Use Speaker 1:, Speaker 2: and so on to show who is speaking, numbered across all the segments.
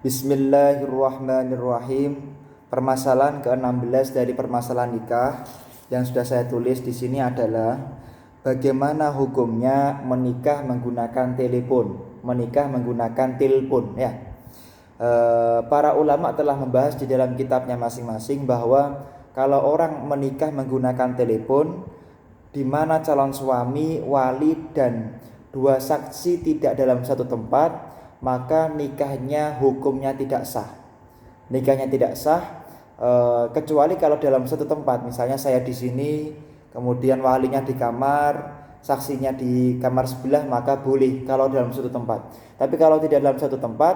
Speaker 1: Bismillahirrahmanirrahim. Permasalahan ke-16 dari permasalahan nikah yang sudah saya tulis di sini adalah bagaimana hukumnya menikah menggunakan telepon. Menikah menggunakan telepon ya. Para ulama telah membahas di dalam kitabnya masing-masing bahwa kalau orang menikah menggunakan telepon di mana calon suami, wali dan dua saksi tidak dalam satu tempat, maka nikahnya hukumnya tidak sah. Nikahnya tidak sah kecuali kalau dalam satu tempat. Misalnya saya di sini, kemudian walinya di kamar, saksinya di kamar sebelah, maka boleh kalau dalam satu tempat. Tapi kalau tidak dalam satu tempat,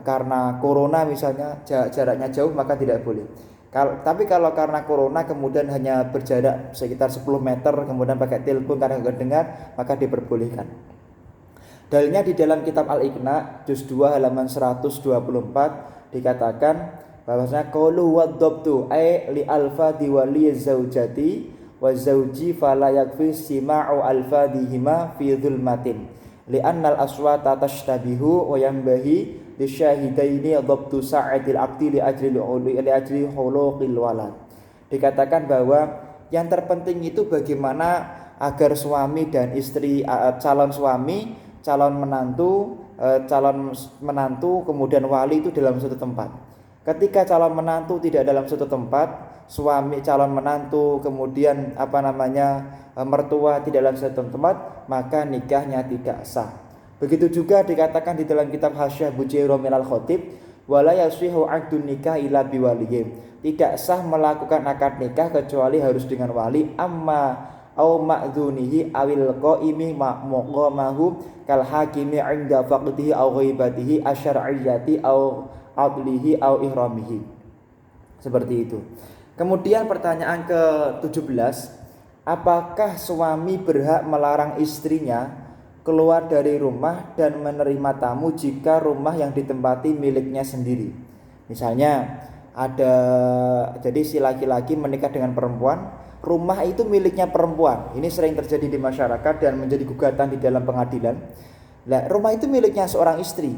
Speaker 1: karena corona misalnya jaraknya jauh, maka tidak boleh. Tapi kalau karena corona kemudian hanya berjarak sekitar 10 meter, kemudian pakai telepon karena nggak dengar, maka diperbolehkan. Dalilnya di dalam kitab Al-Iqna juz 2 halaman 124 dikatakan bahwasanya qaulu wadhabtu ay li alfadi wali zaujati wa zauji fala yakfi sima'u alfadihima fi dhulmatin li'anna al-aswata tashtabihu wa yanbahi lisyahidaini dhabtu sa'atil aqdi li ajli huluqil walad. Dikatakan bahwa yang terpenting itu bagaimana agar suami dan istri, calon suami, calon menantu kemudian wali itu dalam satu tempat. Ketika calon menantu tidak dalam satu tempat, suami calon menantu kemudian mertua tidak dalam satu tempat, maka nikahnya tidak sah. Begitu juga dikatakan di dalam kitab Hasyiah Bujairah minal Khatib, wala yasihu 'aqdun nikah illa biwaliyin. Tidak sah melakukan akad nikah kecuali harus dengan wali, amma au ma'dzunihi awil qaimi maqamahu kal hakimi 'inda faqdihi au ghaibatihi asyar'iyyati au adlihi au ihramihi. Seperti itu. Kemudian pertanyaan ke-17, apakah suami berhak melarang istrinya keluar dari rumah dan menerima tamu jika rumah yang ditempati miliknya sendiri? Misalnya jadi si laki-laki menikah dengan perempuan, rumah itu miliknya perempuan. Ini sering terjadi di masyarakat dan menjadi gugatan di dalam pengadilan. Nah, rumah itu miliknya seorang istri.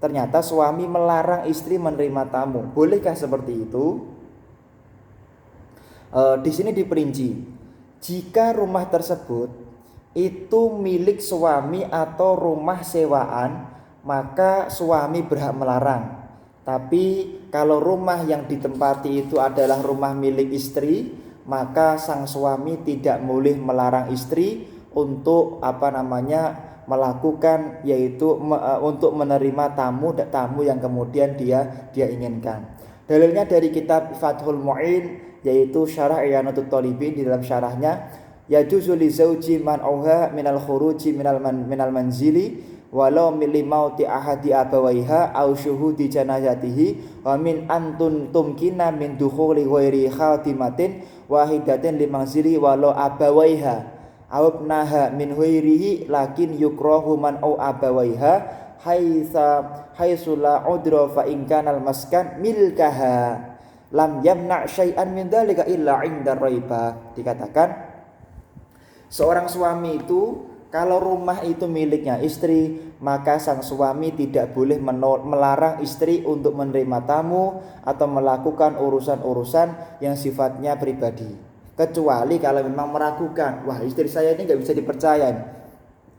Speaker 1: Ternyata suami melarang istri menerima tamu. Bolehkah seperti itu? Di sini diperinci. Jika rumah tersebut itu milik suami atau rumah sewaan, maka suami berhak melarang. Tapi kalau rumah yang ditempati itu adalah rumah milik istri, maka sang suami tidak boleh melarang istri untuk melakukan, yaitu untuk menerima tamu yang kemudian dia inginkan. Dalilnya dari kitab Fathul Mu'in, yaitu Syarah I'anatut Thalibin. Di dalam syarahnya, yajuzu li zauji man'uha minal khuruji minal manzili walau li mauti ahadi abawaiha au syuhudi janazatihi wa min antun tumkina min dukhuli ghairi khatimatin wahidatin li manzili walau abawaiha awabnaha min ghairihi lakin yukrahu man au abawaiha haitsu la udra fa in kana al maskan milkaha lam yamna syai'an min dzalika illa 'inda raiba. Dikatakan seorang suami itu kalau rumah itu miliknya istri, maka sang suami tidak boleh melarang istri untuk menerima tamu atau melakukan urusan-urusan yang sifatnya pribadi. Kecuali kalau memang meragukan, wah istri saya ini gak bisa dipercaya.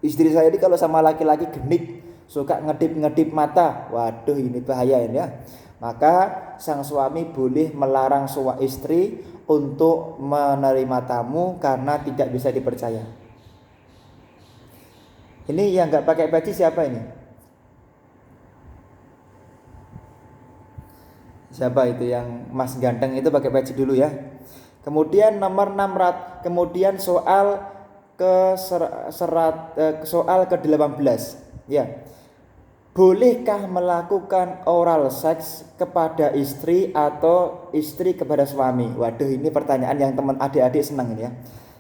Speaker 1: Istri saya ini kalau sama laki-laki genit, suka ngedip-ngedip mata, waduh ini bahaya ini ya. Maka sang suami boleh melarang istri untuk menerima tamu karena tidak bisa dipercaya. Ini yang nggak pakai peci siapa ini? Siapa itu yang Mas ganteng itu pakai peci dulu ya. Kemudian nomor 600, kemudian soal ke-18 ya. Bolehkah melakukan oral seks kepada istri atau istri kepada suami? Waduh, ini pertanyaan yang teman adik-adik senang ini ya.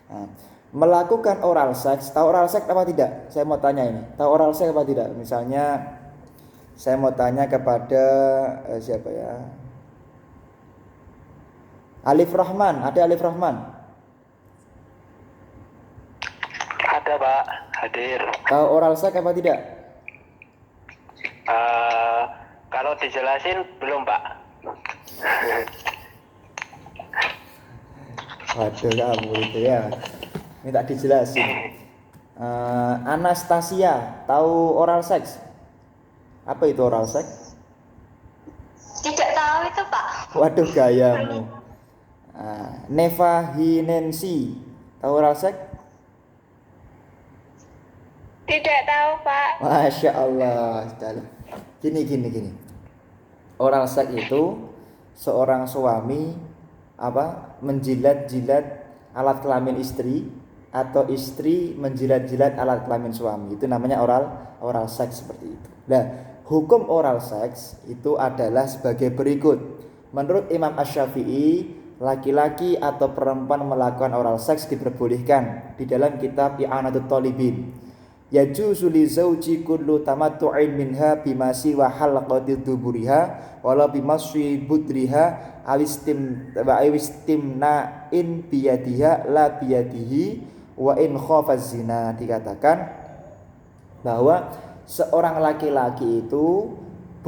Speaker 1: Nah, melakukan oral seks, tahu oral seks apa tidak? Saya mau tanya ini, tahu oral seks apa tidak? Misalnya saya mau tanya kepada siapa ya? Alif Rahman, ada Alif Rahman?
Speaker 2: Ada Pak, hadir.
Speaker 1: Tahu oral seks apa tidak?
Speaker 2: Kalau Kalau dijelasin belum, Pak.
Speaker 1: Waduh kamu itu ya. Minta dijelasin. Anastasia, tahu oral sex? Apa itu oral sex?
Speaker 3: Tidak tahu itu, Pak.
Speaker 1: Waduh gayamu. Neva Hinensi, tahu oral sex?
Speaker 3: Tidak tahu, Pak.
Speaker 1: Masya Allah. Gini. Oral sex itu seorang suami menjilat-jilat alat kelamin istri atau istri menjilat-jilat alat kelamin suami. Itu namanya oral sex seperti itu. Nah, hukum oral sex itu adalah sebagai berikut. Menurut Imam Asy-Syafi'i, laki-laki atau perempuan melakukan oral seks diperbolehkan di dalam kitab I'anatut Thalibin. Yajuzu li zauji kullu tamattu'in minha bima siwa halqati duburiha wala bimasri budriha awistimna'in biyadiha la biyadihi wa in khafa zina. Dikatakan bahwa seorang laki-laki itu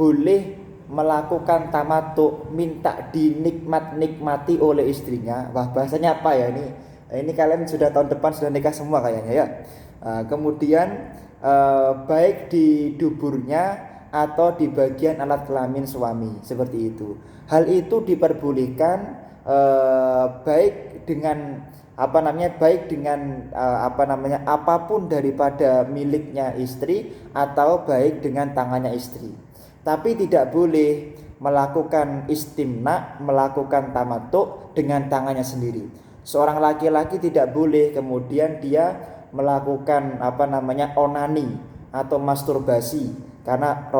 Speaker 1: boleh melakukan tamattu, minta dinikmati oleh istrinya. Wah, bahasanya apa ya ini? Ini kalian sudah tahun depan sudah nikah semua kayaknya ya. Kemudian baik di duburnya atau di bagian alat kelamin suami, seperti itu. Hal itu diperbolehkan baik dengan apapun daripada miliknya istri atau baik dengan tangannya istri. Tapi tidak boleh melakukan istimna, melakukan tamattu dengan tangannya sendiri. Seorang laki-laki tidak boleh kemudian dia melakukan onani atau masturbasi, karena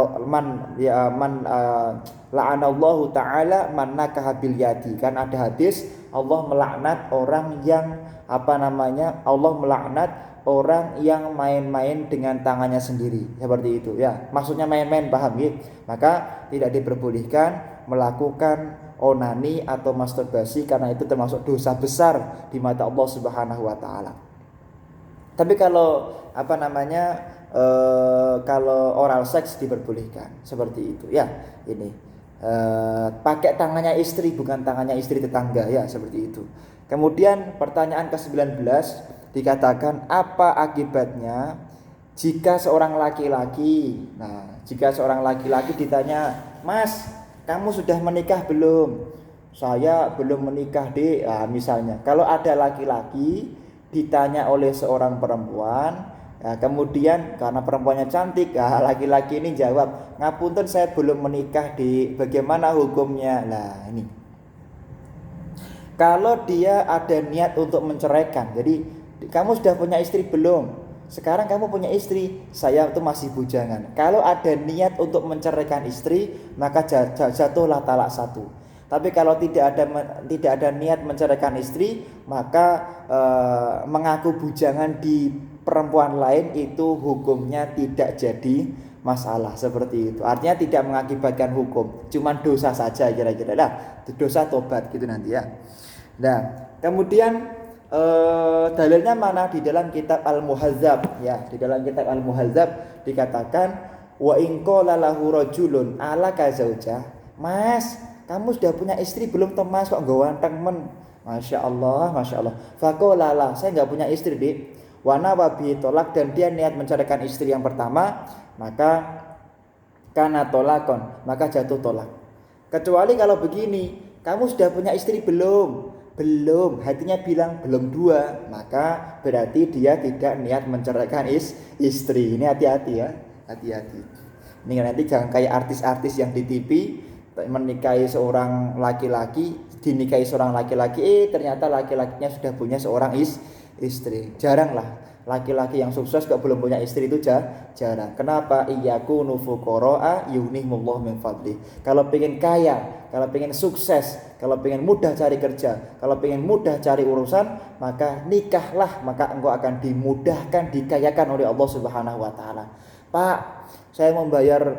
Speaker 1: la'anallahu ta'ala man nakaha bil yadi. Kan ada hadis Allah melaknat orang yang Allah melaknat orang yang main-main dengan tangannya sendiri, seperti itu ya. Maksudnya main-main, paham ya? Maka tidak diperbolehkan melakukan onani atau masturbasi, karena itu termasuk dosa besar di mata Allah Subhanahu wa taala. Tapi kalau kalau oral seks diperbolehkan, seperti itu ya. Ini pakai tangannya istri, bukan tangannya istri tetangga ya, seperti itu. Kemudian pertanyaan ke-19 dikatakan, apa akibatnya jika seorang laki-laki ditanya, "Mas, kamu sudah menikah belum?" "Saya belum menikah, Dek." Misalnya, kalau ada laki-laki ditanya oleh seorang perempuan, kemudian karena perempuannya cantik, laki-laki ini jawab, "Ngapunten, saya belum menikah, Dek. Bagaimana hukumnya?" Nah, ini. Kalau dia ada niat untuk menceraikan, jadi kamu sudah punya istri belum? Sekarang kamu punya istri, saya itu masih bujangan. Kalau ada niat untuk menceraikan istri, maka jatuhlah talak 1. Tapi kalau tidak ada niat menceraikan istri, maka mengaku bujangan di perempuan lain itu hukumnya tidak jadi masalah, seperti itu. Artinya tidak mengakibatkan hukum, cuman dosa saja kira-kira. Dosa tobat gitu nanti ya. Nah, kemudian dalilnya mana? Di dalam kitab Al-Muhadzab ya. Di dalam kitab Al-Muhadzab dikatakan, wa in qala lahu rajulun alaka zaujah. "Mas, kamu sudah punya istri belum, Mas? Kok ganteng men?" Masya Allah. Faqala, "Saya enggak punya istri, Dik." Wa nawabi tolak, dan dia niat menceraikan istri yang pertama, maka kana tolakon, maka jatuh tolak. Kecuali kalau begini, kamu sudah punya istri belum, hatinya bilang belum 2, maka berarti dia tidak niat menceraikan istri. Ini hati-hati ya, hati-hati. Ini nanti jangan kayak artis-artis yang di TV dinikahi seorang laki-laki, ternyata laki-lakinya sudah punya seorang istri. Jarang lah laki-laki yang sukses kok belum punya istri, itu jarang. Kenapa? Iyakunu fuqara yughnihimullahu min fadli. Kalau pengen kaya, kalau pengen sukses, kalau pengen mudah cari kerja, kalau pengen mudah cari urusan, maka nikahlah, maka engkau akan dimudahkan, dikayakan oleh Allah Subhanahu wa taala. "Pak, saya membayar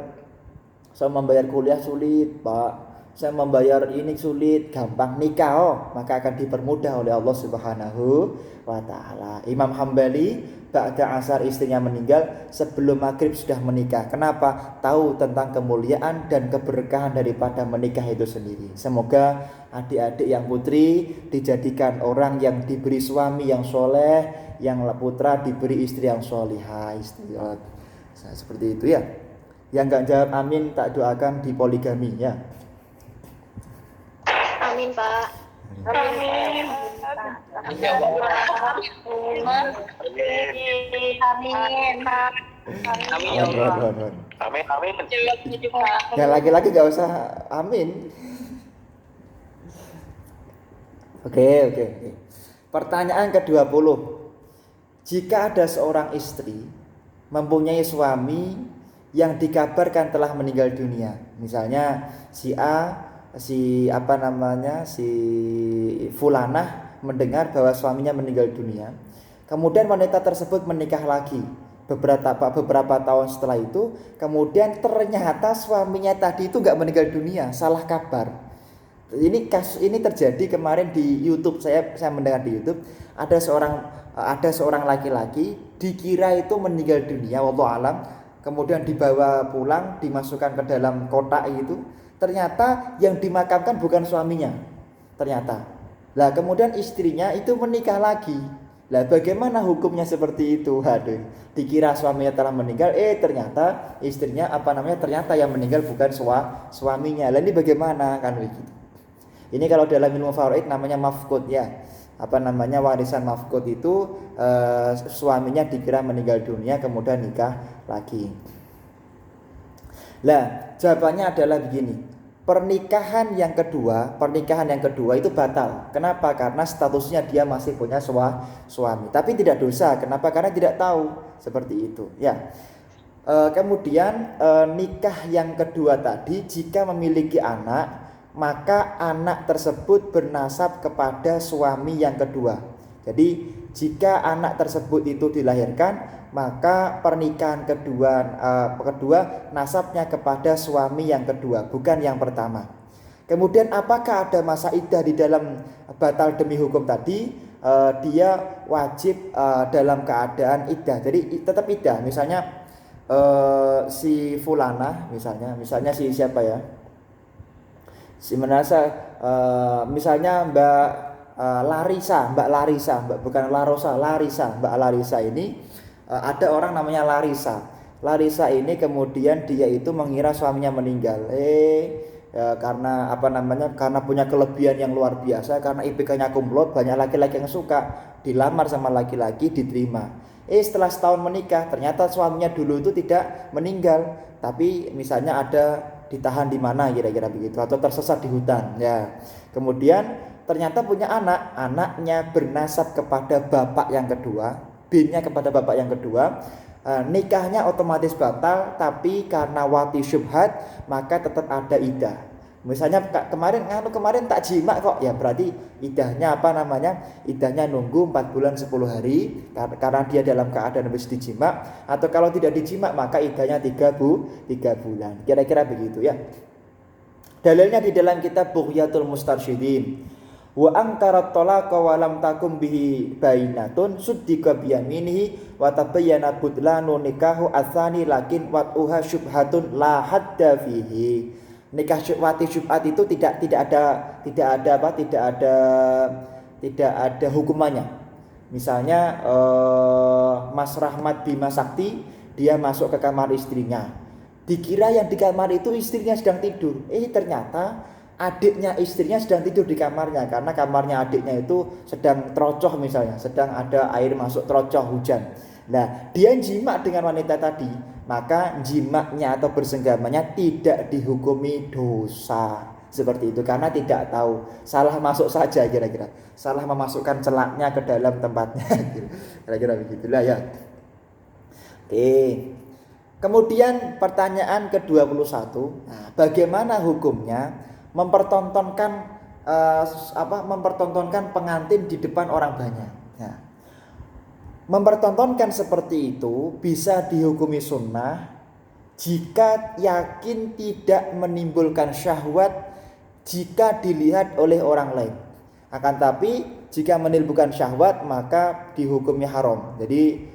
Speaker 1: kuliah sulit, Pak. saya membayar ini sulit, gampang nikah, maka akan dipermudah oleh Allah Subhanahu wa taala. Imam Hambali ba'da asar istrinya meninggal, sebelum maghrib sudah menikah. Kenapa? Tahu tentang kemuliaan dan keberkahan daripada menikah itu sendiri. Semoga adik-adik yang putri dijadikan orang yang diberi suami yang soleh, yang putra diberi istri yang solihah. Seperti itu ya. Yang gak jawab amin tak doakan di poligami ya.
Speaker 3: Amin, Pak. Amin.
Speaker 2: Amin.
Speaker 1: Yang laki-laki gak usah amin. Oke. Pertanyaan ke-20. Jika ada seorang istri mempunyai suami yang dikabarkan telah meninggal dunia, misalnya si Fulanah mendengar bahwa suaminya meninggal dunia, kemudian wanita tersebut menikah lagi beberapa tahun setelah itu, kemudian ternyata suaminya tadi itu nggak meninggal dunia, salah kabar. Ini kasus ini terjadi kemarin di YouTube. Saya mendengar di YouTube ada seorang laki-laki dikira itu meninggal dunia, wallahu alam. Kemudian dibawa pulang, dimasukkan ke dalam kotak itu. Ternyata yang dimakamkan bukan suaminya. Ternyata. Lah kemudian istrinya itu menikah lagi. Lah bagaimana hukumnya seperti itu? Aduh, dikira suaminya telah meninggal, ternyata istrinya ternyata yang meninggal bukan suaminya. Lah ini bagaimana kan begitu? Ini kalau dalam ilmu faraid namanya mafqud ya. Warisan mafqud itu suaminya dikira meninggal dunia kemudian nikah lagi. Lah jawabannya adalah begini. Pernikahan yang kedua itu batal. Kenapa? Karena statusnya dia masih punya suami. Tapi tidak dosa. Kenapa? Karena tidak tahu. Seperti itu ya. Kemudian nikah yang kedua tadi, jika memiliki anak, maka anak tersebut bernasab kepada suami yang kedua. Jadi jika anak tersebut itu dilahirkan, maka pernikahan kedua nasabnya kepada suami yang kedua, bukan yang pertama. Kemudian apakah ada masa iddah di dalam batal demi hukum tadi? Dia wajib dalam keadaan iddah. Jadi tetap iddah. Misalnya si Fulanah, misalnya si siapa ya? Si Menasa, misalnya Mbak Larissa, bukan Larosa, Mbak Larissa ini ada orang namanya Larissa. Larissa ini kemudian dia itu mengira suaminya meninggal. Karena karena punya kelebihan yang luar biasa, karena IPK-nya kumlot, banyak laki-laki yang suka, dilamar sama laki-laki, diterima. Setelah setahun menikah, ternyata suaminya dulu itu tidak meninggal, tapi misalnya ada ditahan di mana kira-kira begitu, atau tersesat di hutan ya. Kemudian ternyata punya anaknya bernasab kepada bapak yang kedua, binnya kepada bapak yang kedua. Nikahnya otomatis batal, tapi karena wati syubhat maka tetap ada iddah. Misalnya kemarin tak jima kok, ya berarti iddahnya iddahnya nunggu 4 bulan 10 hari karena dia dalam keadaan habis dijima, atau kalau tidak dijima maka iddahnya 3 bulan. Kira-kira begitu ya. Dalilnya di dalam kitab Bughyatul Mustarsyidin. Wa angkarat talaqa wa lam takum bihi bainatun suddiqa bi yaminihi wa tabayyana budlanu nikahu atsani lakin wat'uha syubhatun la hadda fihi. Nikah wati syubhat itu tidak ada hukumannya. Misalnya Mas Rahmat Bima Sakti, dia masuk ke kamar istrinya, dikira yang di kamar itu istrinya sedang tidur, ternyata adiknya istrinya sedang tidur di kamarnya, karena kamarnya adiknya itu sedang terocoh, misalnya sedang ada air masuk terocoh hujan. Nah, dia jima dengan wanita tadi, maka jimaknya atau bersenggamanya tidak dihukumi dosa. Seperti itu, karena tidak tahu, salah masuk saja, kira-kira salah memasukkan celaknya ke dalam tempatnya, kira-kira begitulah ya. Oke. Kemudian pertanyaan ke-21, bagaimana hukumnya mempertontonkan pengantin di depan orang banyak? Mempertontonkan seperti itu bisa dihukumi sunnah jika yakin tidak menimbulkan syahwat jika dilihat oleh orang lain. Akan tapi jika menimbulkan syahwat maka dihukumnya haram. Jadi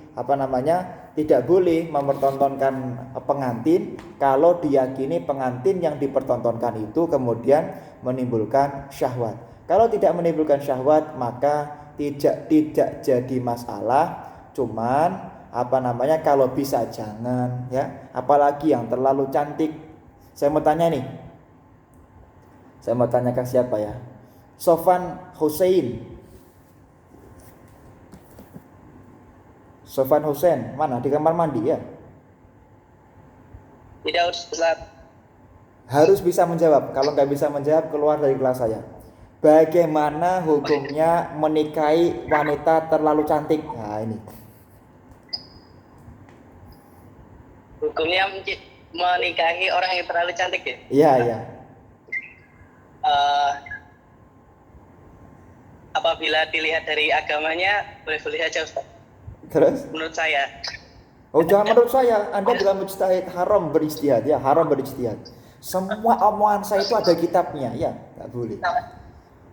Speaker 1: tidak boleh mempertontonkan pengantin kalau diyakini pengantin yang dipertontonkan itu kemudian menimbulkan syahwat. Kalau tidak menimbulkan syahwat maka tidak jadi masalah. Cuman kalau bisa jangan ya, apalagi yang terlalu cantik. Saya mau tanya nih. Saya mau tanyakan siapa ya? Sofwan Hussein. Sofwan Hussein, mana? Di kamar mandi ya?
Speaker 2: Tidak, Ustaz.
Speaker 1: Harus bisa menjawab. Kalau nggak bisa menjawab, keluar dari kelas saya. Bagaimana hukumnya menikahi wanita terlalu cantik? Nah ini.
Speaker 2: Hukumnya menikahi orang yang terlalu cantik ya?
Speaker 1: Iya, iya.
Speaker 2: Apabila dilihat dari agamanya, boleh-boleh aja, Ustaz.
Speaker 1: Terus?
Speaker 2: Menurut saya.
Speaker 1: Oh, jangan menurut saya. Anda bilang mujtahid, haram berijtihad ya, haram berijtihad. Semua omongan saya itu ada kitabnya, ya, nggak boleh.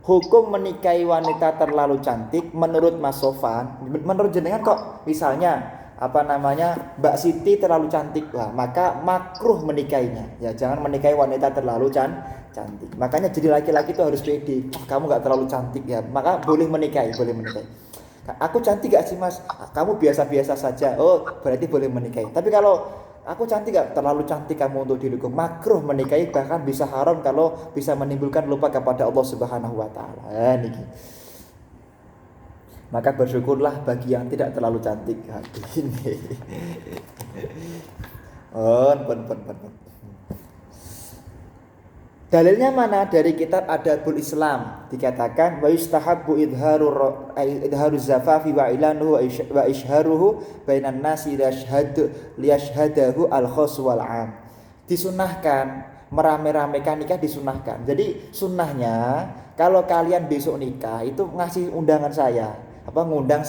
Speaker 1: Hukum menikahi wanita terlalu cantik menurut Mas Sofwan, menurut jenengan kok misalnya Mbak Siti terlalu cantik, maka makruh menikahinya. Ya, jangan menikahi wanita terlalu cantik. Makanya jadi laki-laki itu harus pede. Kamu nggak terlalu cantik ya, maka boleh menikahi. Aku cantik gak sih mas? Kamu biasa-biasa saja. Oh, berarti boleh menikahi. Tapi kalau aku cantik gak? Terlalu cantik kamu untuk diriku. Makruh menikahi, bahkan bisa haram kalau bisa menimbulkan lupa kepada Allah Subhanahu wa taala. Niki. Maka bersyukurlah bagi yang tidak terlalu cantik. Ini. Dalilnya mana? Dari kitab Adabul Islam dikatakan wa yustahabbu idharu zafafi wa ilanuhu wa isharuhu bainan nasi liyashhadahu al-khas wal 'am. Disunahkan merame-ramekan nikah, disunahkan. Jadi sunnahnya kalau kalian besok nikah itu ngasih undangan saya. Ngundang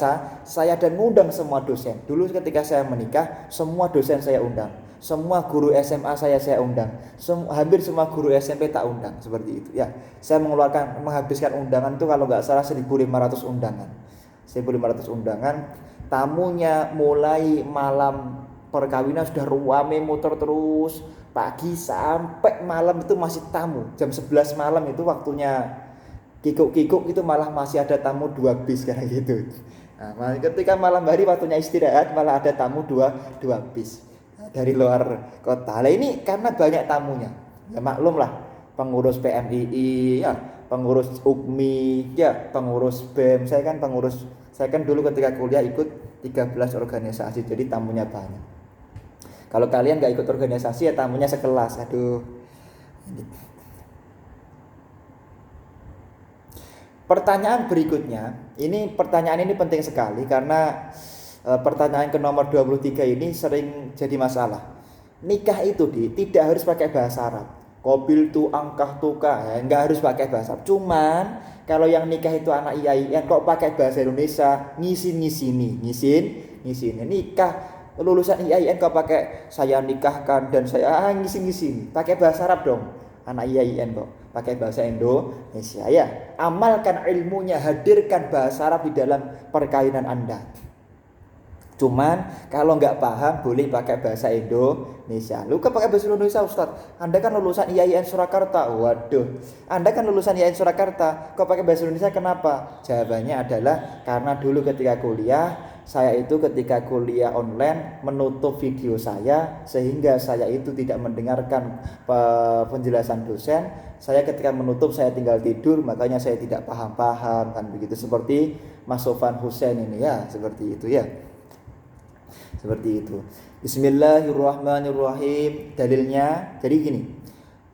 Speaker 1: saya dan ngundang semua dosen. Dulu ketika saya menikah, semua dosen saya undang. Semua guru SMA saya undang. Hampir semua guru SMP tak undang, seperti itu ya. Saya menghabiskan undangan itu kalau nggak salah 1.500 undangan. 1.500 undangan. Tamunya mulai malam perkawinan sudah ruame muter terus, pagi sampai malam itu masih tamu. Jam 11 malam itu waktunya kikuk-kikuk, itu malah masih ada tamu 2 bis kayak gitu. Nah, ketika malam hari waktunya istirahat malah ada tamu 2 bis dari luar kota. Lah ini karena banyak tamunya. Ya maklum lah, pengurus PMII, ya, pengurus UKMI, ya, pengurus BEM. Saya kan dulu ketika kuliah ikut 13 organisasi, jadi tamunya banyak. Kalau kalian nggak ikut organisasi ya tamunya sekelas. Aduh. Pertanyaan berikutnya, pertanyaan ini penting sekali karena pertanyaan ke nomor 23 ini sering jadi masalah. Nikah itu tidak harus pakai bahasa Arab. Qabil tu angkah tuka, ya, nggak harus pakai bahasa Arab. Cuman kalau yang nikah itu anak IAIN kok pakai bahasa Indonesia, ngisin. Nikah lulusan IAIN kok pakai saya nikahkan dan saya ngisin. Pakai bahasa Arab dong. Anak IAIN kok pakai bahasa Indonesia ya. Amalkan ilmunya, hadirkan bahasa Arab di dalam perkawinan Anda. Cuman kalau nggak paham boleh pakai bahasa Indonesia. Lu kan pakai bahasa Indonesia Ustaz. Anda kan lulusan IAIN Surakarta. Waduh. Anda kan lulusan IAIN Surakarta. Kok pakai bahasa Indonesia kenapa? Jawabannya adalah karena dulu ketika kuliah, saya itu ketika kuliah online menutup video saya sehingga saya itu tidak mendengarkan penjelasan dosen. Saya ketika menutup saya tinggal tidur, makanya saya tidak paham kan begitu, seperti Mas Sofwan Hussein ini ya, seperti itu ya. Seperti itu. Bismillahirrahmanirrahim. Dalilnya jadi gini.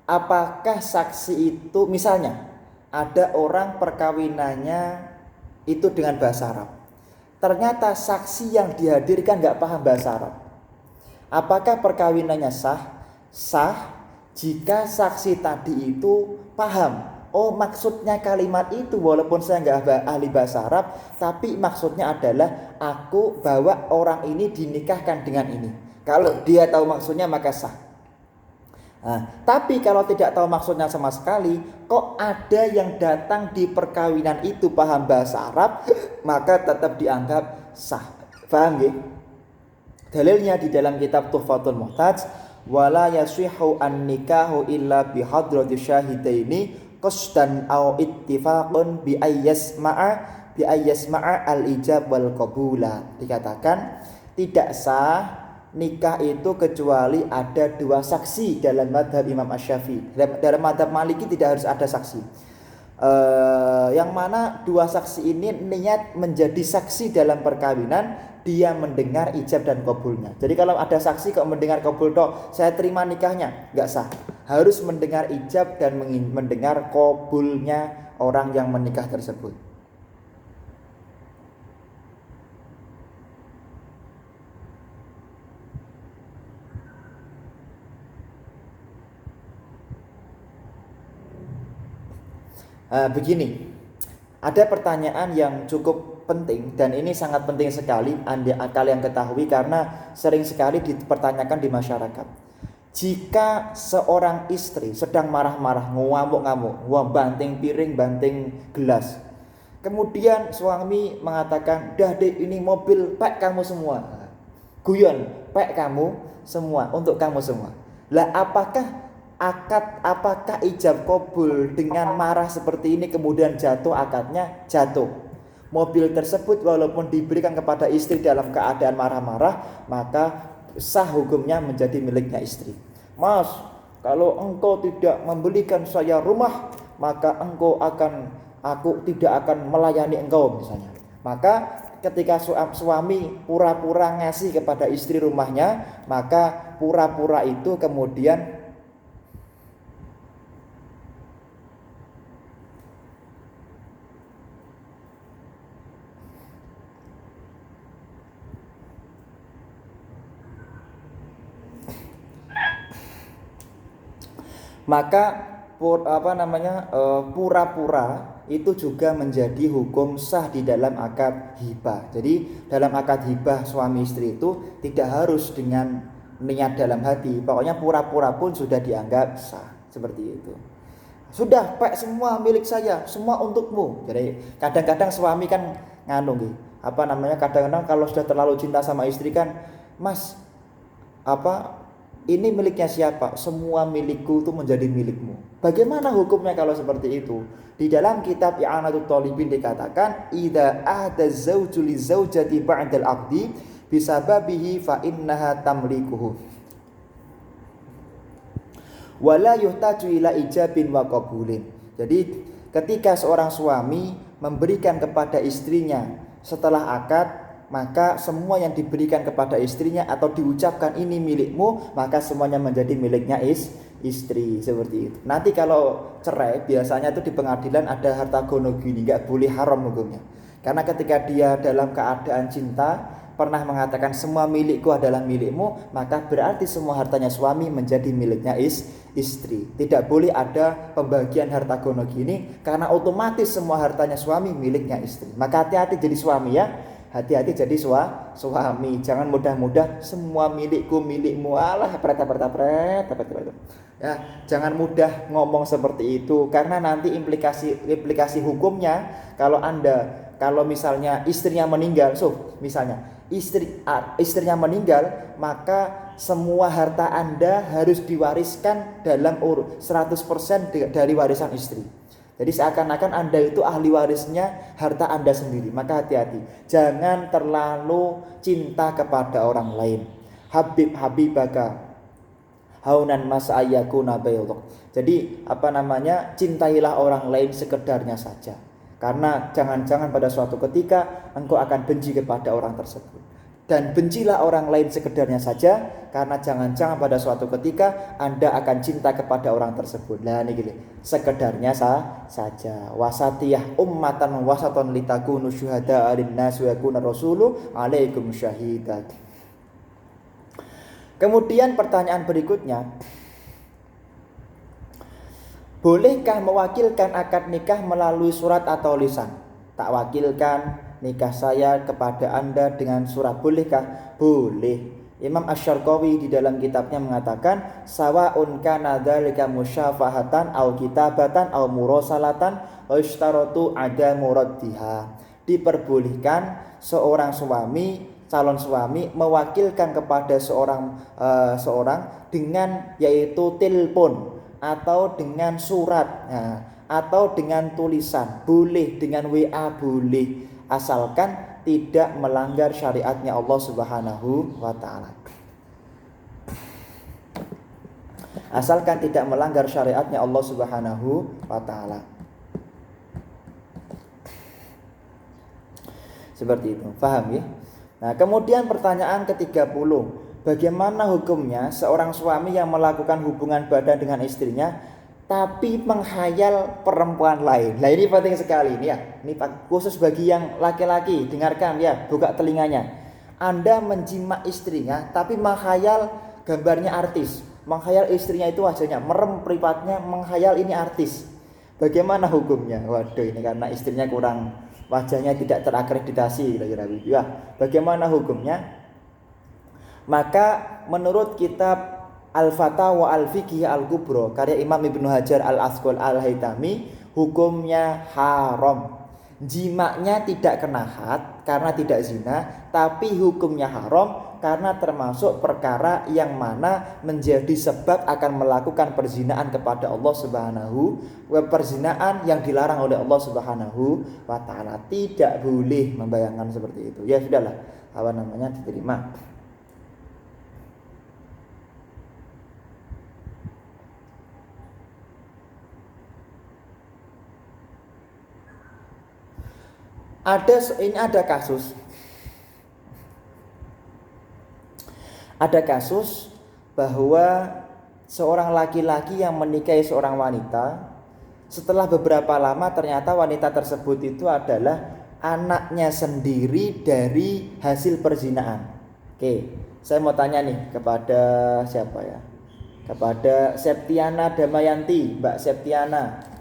Speaker 1: Apakah saksi itu misalnya ada orang perkawinannya itu dengan bahasa Arab. Ternyata saksi yang dihadirkan gak paham bahasa Arab. Apakah perkawinannya sah? Sah jika saksi tadi itu paham. Oh, maksudnya kalimat itu walaupun saya nggak ahli bahasa Arab, tapi maksudnya adalah aku bawa orang ini dinikahkan dengan ini. Kalau dia tahu maksudnya maka sah. Nah, tapi kalau tidak tahu maksudnya sama sekali, kok ada yang datang di perkawinan itu paham bahasa Arab, maka tetap dianggap sah. Paham ya? Dalilnya di dalam kitab Tuhfatul Muhtaj, wala yashihu an nikahu illa bi hadrati syahidaini qasdan aw ittifaqun bi ayyasma'a al ijab wal qabula. Dikatakan tidak sah nikah itu kecuali ada dua saksi dalam madhab Imam Asy-Syafi'i. Dalam madhab Maliki tidak harus ada saksi. Yang mana dua saksi ini niat menjadi saksi dalam perkawinan, dia mendengar ijab dan kabulnya. Jadi kalau ada saksi kok mendengar kabul toh, saya terima nikahnya, nggak sah. Harus mendengar ijab dan mendengar kabulnya orang yang menikah tersebut. Begini, ada pertanyaan yang cukup penting dan ini sangat penting sekali kalian ketahui karena sering sekali dipertanyakan di masyarakat. Jika seorang istri sedang marah-marah, ngamuk-ngamuk, banting piring, banting gelas, kemudian suami mengatakan, dah deh ini mobil pek kamu semua, guyon pek kamu semua, untuk kamu semua. Lah apakah ijab kabul dengan marah seperti ini kemudian jatuh akadnya? Jatuh. Mobil tersebut walaupun diberikan kepada istri dalam keadaan marah-marah, maka sah hukumnya menjadi miliknya istri. Mas, kalau engkau tidak membelikan saya rumah, maka aku tidak akan melayani engkau misalnya. Maka ketika suami pura-pura ngasih kepada istri rumahnya, maka pura-pura itu kemudian pura-pura itu juga menjadi hukum sah di dalam akad hibah. Jadi dalam akad hibah suami istri itu tidak harus dengan niat dalam hati, pokoknya pura-pura pun sudah dianggap sah, seperti itu. Sudah pak semua milik saya, semua untukmu. Jadi kadang-kadang suami kan kadang-kadang kalau sudah terlalu cinta sama istri kan, Mas, ini miliknya siapa? Semua milikku itu menjadi milikmu. Bagaimana hukumnya kalau seperti itu? Di dalam kitab I'anatut Thalibin dikatakan, idza ahda zawju li zaujati ba'dal 'aqdi bisababihi fa innaha tamlikuhu. Wala yuhtaju ila ijabin wa qabulin. Jadi ketika seorang suami memberikan kepada istrinya setelah akad, maka semua yang diberikan kepada istrinya atau diucapkan ini milikmu, maka semuanya menjadi miliknya istri, seperti itu. Nanti kalau cerai biasanya itu di pengadilan ada harta gono gini, nggak boleh haram hukumnya. Karena ketika dia dalam keadaan cinta pernah mengatakan semua milikku adalah milikmu, maka berarti semua hartanya suami menjadi miliknya istri. Tidak boleh ada pembagian harta gono gini karena otomatis semua hartanya suami miliknya istri. Maka hati-hati jadi suami ya. Hati-hati jadi suami, jangan mudah-mudah semua milikku, milikmu, alah pret. Ya, jangan mudah ngomong seperti itu karena nanti implikasi hukumnya kalau misalnya istrinya meninggal, misalnya istrinya meninggal, maka semua harta Anda harus diwariskan dalam 100% dari warisan istri. Jadi seakan-akan Anda itu ahli warisnya harta Anda sendiri. Maka hati-hati, jangan terlalu cinta kepada orang lain. Habibaka haunan mas'ayyakuna bayuluk. Jadi cintailah orang lain sekedarnya saja. Karena jangan-jangan pada suatu ketika engkau akan benci kepada orang tersebut. Dan bencilah orang lain sekedarnya saja, karena jangan-jangan pada suatu ketika Anda akan cinta kepada orang tersebut. Lah niki sekedarnya saja. Wasatiyah ummatan wasatan litakunu syuhada 'alan nas wa yakuna rasulu 'alaikum syahidan. Kemudian pertanyaan berikutnya, bolehkah mewakilkan akad nikah melalui surat atau lisan? Tak wakilkan nikah saya kepada Anda dengan surat, bolehkah? Boleh. Imam Asy-Syarqawi di dalam kitabnya mengatakan sawaun kana dzalika musyafahatan au kitabatan au murasalatan wa ishtaratu ada muraddiha. Diperbolehkan seorang suami, calon suami mewakilkan kepada seorang dengan yaitu telepon atau dengan surat, atau dengan tulisan, boleh dengan WA boleh, asalkan tidak melanggar syariatnya Allah Subhanahu wa taala. Asalkan tidak melanggar syariatnya Allah Subhanahu wa taala. Seperti itu. Paham ya? Nah, kemudian pertanyaan ke-30. Bagaimana hukumnya seorang suami yang melakukan hubungan badan dengan istrinya tapi menghayal perempuan lain? Nah, ini penting sekali ini ya. Ini khusus bagi yang laki-laki, dengarkan ya, buka telinganya. Anda menjimak istrinya tapi menghayal gambarnya artis. Menghayal istrinya itu wajahnya, merem mripatnya, menghayal ini artis. Bagaimana hukumnya? Waduh, ini karena istrinya kurang, wajahnya tidak terakreditasi kira-kira gitu ya. Bagaimana hukumnya? Maka menurut kitab Al-Fatawa Al-Fiqh Al-Kubra karya Imam Ibnu Hajar Al-Asqal Al-Haytami, hukumnya haram. Jimaknya tidak kena had karena tidak zina, tapi hukumnya haram karena termasuk perkara yang mana menjadi sebab akan melakukan perzinaan kepada Allah Subhanahu wa taala, perzinaan yang dilarang oleh Allah Subhanahu wa taala. Tidak boleh membayangkan seperti itu. Ya sudahlah, diterima. Ada kasus bahwa seorang laki-laki yang menikahi seorang wanita, setelah beberapa lama ternyata wanita tersebut itu adalah anaknya sendiri dari hasil perzinaan. Oke, saya mau tanya nih kepada siapa ya? Kepada Septiana Damayanti, Mbak Septiana.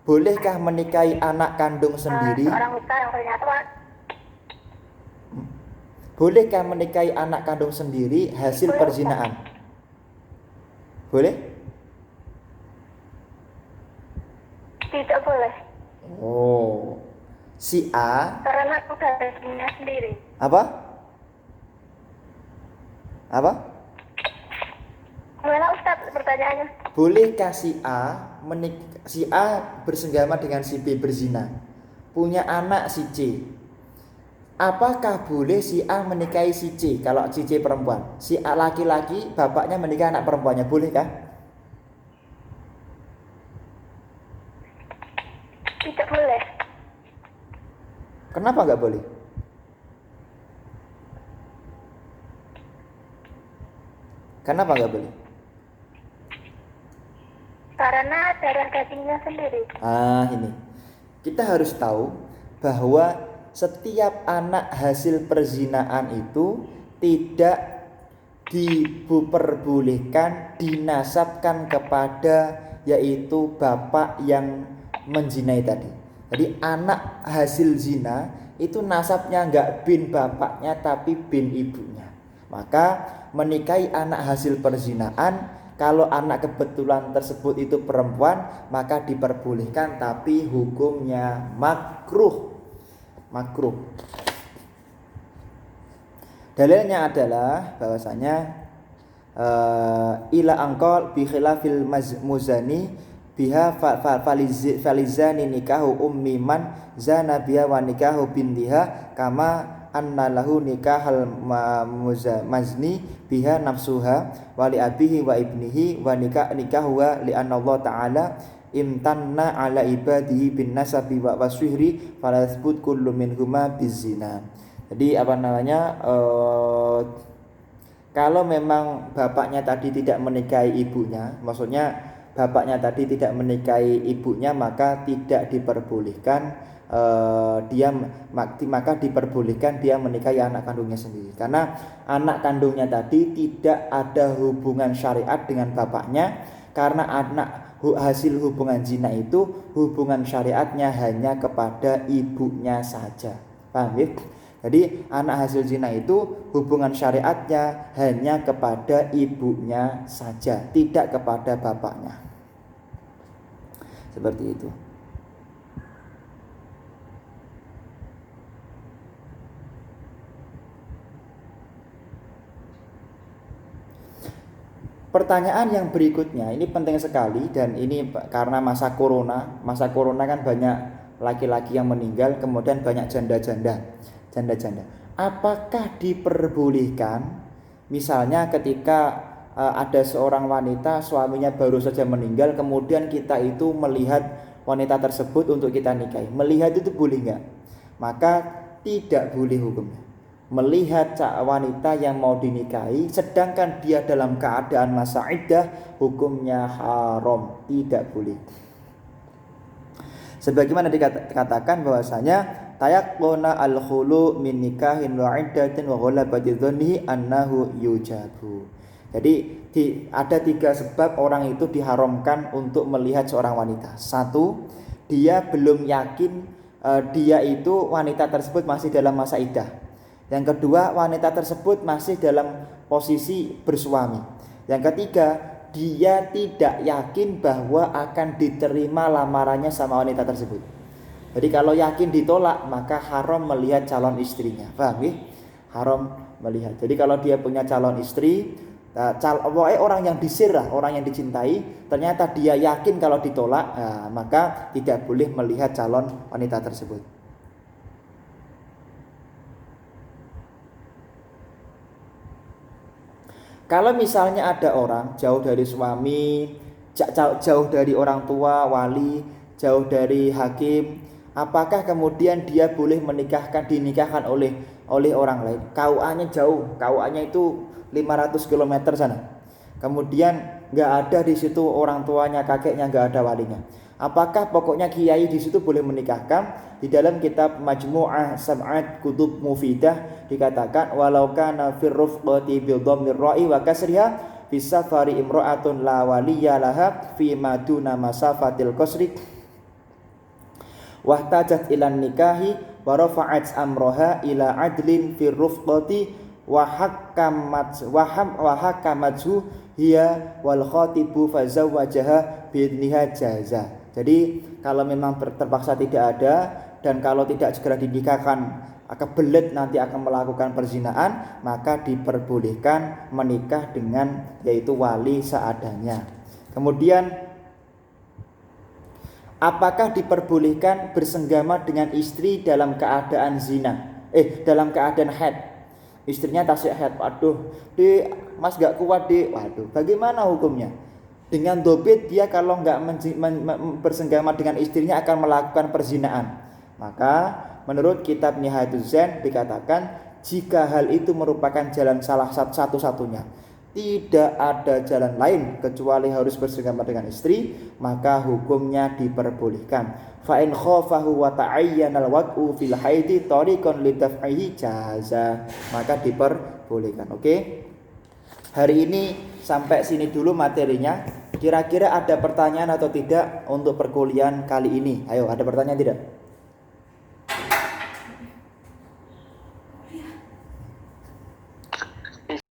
Speaker 1: Bolehkah menikahi anak kandung sendiri? Bolehkah menikahi anak kandung sendiri hasil perzinaan? Boleh?
Speaker 3: Tidak boleh.
Speaker 1: Oh, si A.
Speaker 3: Karena aku ada istrinya sendiri.
Speaker 1: Apa?
Speaker 3: Gimana Ustaz pertanyaannya?
Speaker 1: Bolehkah si A bersenggama dengan si B berzina, punya anak si C? Apakah boleh si A menikahi si C kalau si C perempuan? Si A laki-laki, bapaknya menikahi anak perempuannya, bolehkah?
Speaker 3: Tidak boleh.
Speaker 1: Kenapa nggak boleh? Kenapa nggak boleh?
Speaker 3: Karena darah dagingnya sendiri.
Speaker 1: Ini kita harus tahu bahwa setiap anak hasil perzinaan itu tidak diperbolehkan dinasabkan kepada yaitu bapak yang menzinai tadi. Jadi anak hasil zina itu nasabnya nggak bin bapaknya tapi bin ibunya. Maka menikahi anak hasil perzinaan, kalau anak kebetulan tersebut itu perempuan, maka diperbolehkan tapi hukumnya makruh. Dalilnya adalah bahwasanya ila angqal bi khilafil muzani biha falizani nikahu ummi man zana biha wa nikahu bintiha kama anna lahu nikahal mazni biha nafsuha wa li abihi wa ibnihi wa nikahu li anna Allah ta'ala imtanna ala ibadihi bin nasabi wa waswihri fala yathbut kullu minhuma bizina. Jadi kalau memang bapaknya tadi tidak menikahi ibunya, maksudnya bapaknya tadi tidak menikahi ibunya, maka tidak diperbolehkan maka diperbolehkan dia menikahi anak kandungnya sendiri, karena anak kandungnya tadi tidak ada hubungan syariat dengan bapaknya, karena hasil hubungan zina itu hubungan syariatnya hanya kepada ibunya saja. Paham ya? Jadi anak hasil zina itu hubungan syariatnya hanya kepada ibunya saja, tidak kepada bapaknya. Seperti itu. Pertanyaan yang berikutnya ini penting sekali, dan ini karena masa corona kan banyak laki-laki yang meninggal, kemudian banyak janda-janda. Apakah diperbolehkan misalnya ketika ada seorang wanita suaminya baru saja meninggal, kemudian kita itu melihat wanita tersebut untuk kita nikahi? Melihat itu boleh enggak? Maka tidak boleh hukumnya. Melihat wanita yang mau dinikahi sedangkan dia dalam keadaan masa iddah, hukumnya haram, tidak boleh. Sebagaimana dikatakan bahwasanya tayaqquna al-khulu min nikahin wa iddatin wa ghalabati dhannihi annahu yujabu. Jadi ada 3 sebab orang itu diharamkan untuk melihat seorang wanita. 1, dia belum yakin dia itu wanita tersebut masih dalam masa iddah. Yang kedua, wanita tersebut masih dalam posisi bersuami. Yang ketiga, dia tidak yakin bahwa akan diterima lamarannya sama wanita tersebut. Jadi kalau yakin ditolak, maka haram melihat calon istrinya. Paham ya? Haram melihat. Jadi kalau dia punya calon istri, orang yang disirah, orang yang dicintai, ternyata dia yakin kalau ditolak, maka tidak boleh melihat calon wanita tersebut. Kalau misalnya ada orang jauh dari suami, jauh dari orang tua, wali, jauh dari hakim, apakah kemudian dia boleh dinikahkan oleh orang lain? KUA-nya jauh, KUA-nya itu 500 km sana. Kemudian nggak ada di situ orang tuanya, kakeknya, nggak ada walinya. Apakah pokoknya kiai di situ boleh menikahkan? Di dalam kitab Majmu'ah Sab'at Kutub Mufidah dikatakan walau kana fir rufqati bi dhammir ra'i wa kasriha fi safari imra'atun la waliya laha fi maduna masafatil qasri wahtajat ilan nikahi wa rafa'at amroha ila adlin fir rufqati wa hakamathu hiya wal khatibu fazawwajaha bi idniha jaza. Jadi kalau memang terpaksa tidak ada, dan kalau tidak segera dinikahkan kebelet nanti akan melakukan perzinahan, maka diperbolehkan menikah dengan yaitu wali seadanya. Kemudian apakah diperbolehkan bersenggama dengan istri dalam keadaan zina? Dalam keadaan haid. Istrinya tasik haid. Waduh, Mas gak kuat, Waduh, bagaimana hukumnya? Dengan dobit dia kalau enggak bersenggama dengan istrinya akan melakukan perzinahan. Maka menurut kitab Nihayatul Zain dikatakan jika hal itu merupakan jalan salah satu-satunya, tidak ada jalan lain kecuali harus bersenggama dengan istri, maka hukumnya diperbolehkan. Fa in khafahu wa ta'ayyana al-wad'u fil haidi tariqan lidaf'ihi jaza, maka diperbolehkan. Oke. Hari ini sampai sini dulu materinya. Kira-kira ada pertanyaan atau tidak untuk perkuliahan kali ini? Ayo, ada pertanyaan tidak?